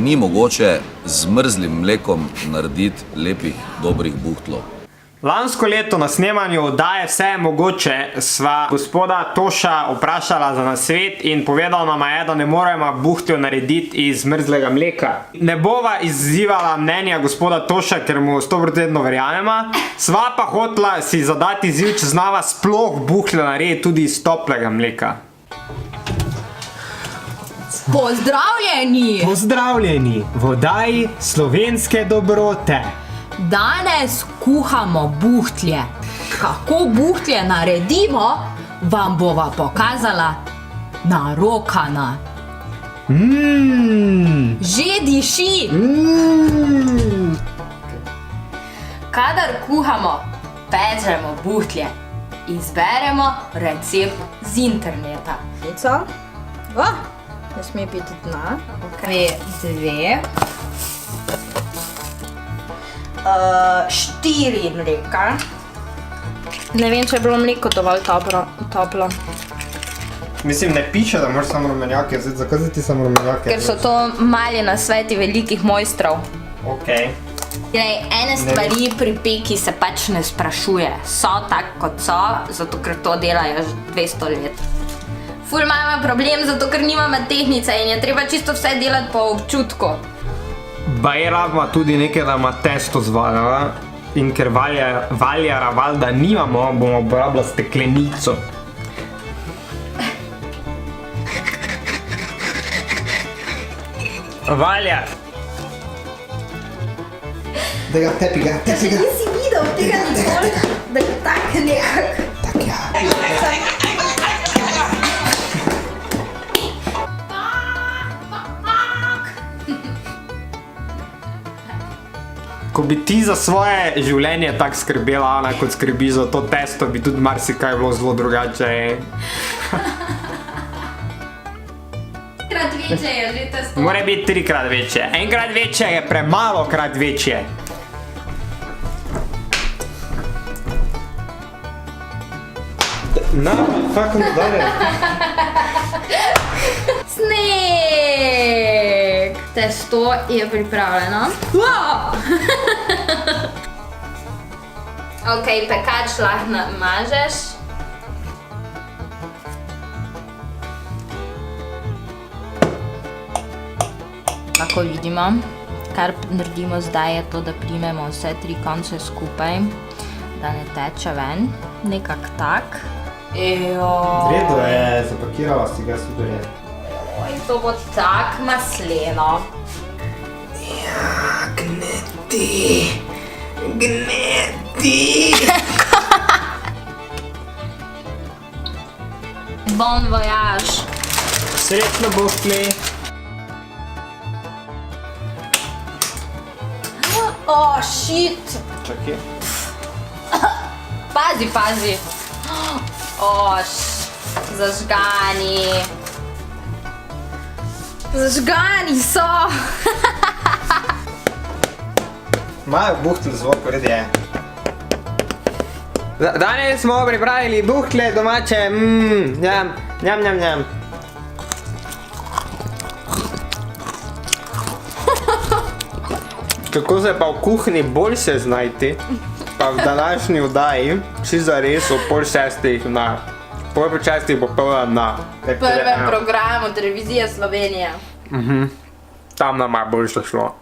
ni mogoče z mrzlim mlekom narediti lepih, dobrih buhtlov. Lansko leto na snemanju oddaje Vse je mogoče sva gospoda Toša vprašala za nasvet in povedal nama je, da ne moremo buhtljo narediti iz mrzlega mleka. Ne bova izzivala mnenja gospoda Toša, ker mu 100% verjamema, sva pa hotla si zadati izziv, če znava sploh buhtljo narediti tudi iz toplega mleka. Pozdravljeni! Pozdravljeni v oddaji Slovenske dobrote. Danes kuhamo buhtlje. Kako buhtlje naredimo, vam bova pokazala narokana. Že diši! Kadar kuhamo, pečemo buhtlje, izberemo recept z interneta. Ne sme biti dna. Dve. 4 mleka. Ne vem, če je bilo mleko dovolj toplo. Mislim, ne piše, da moraš samo rumenjake vzeti. Zakaj zdaj ti samo rumenjake? Ker so to mali nasveti velikih mojstrov. Okej. Ene stvari pri peki se pač ne sprašuje. So tak, kot so, zato ker to delajo že 200 let. Ful imamo problem, zato ker nimamo tehnice in je treba čisto vse delati po občutku. Baje rabimo tudi nekaj, da ima testo zvaljala. In ker valjara valjda nimamo, bomo uporabila steklenico. Valjar! Da ga tepi ga. Nisi videl tega nikoli, da je tak nekak. Tak ja. Ko bi ti za svoje življenje tako skrbela, Ana, kot skrbi za to testo, bi tudi marsikaj bilo zelo drugače. Krat večje je že testo. Mora biti 3-krat večje. Enkrat večje je premalo krat večje. Na, fucking dole. Sneg! Testo je pripravljeno. Ok, pekač lahko namažeš. Kako vidimo, kar naredimo zdaj je to, da primemo vse 3 konce skupaj, da ne teče ven, nekak tak. Vredo je, zapakirala si ga, super je. In to bo tak masleno. Ja, gneti. Gneti. Bon voyage. Srečno buhtli. Oh, shit. Čakaj. Pazi, pazi. Zažgani. Zažgani so. Imajo buhtelj zvok, red je. Danes smo pripravili buhtle domače, njam. Kako se pa v kuhinji bolj se znajti, pa v današnji oddaji, či zares o 5:30 na, 5:30 popoldan na Prvem programu Televizije Slovenija. Tam nam je boljše šlo.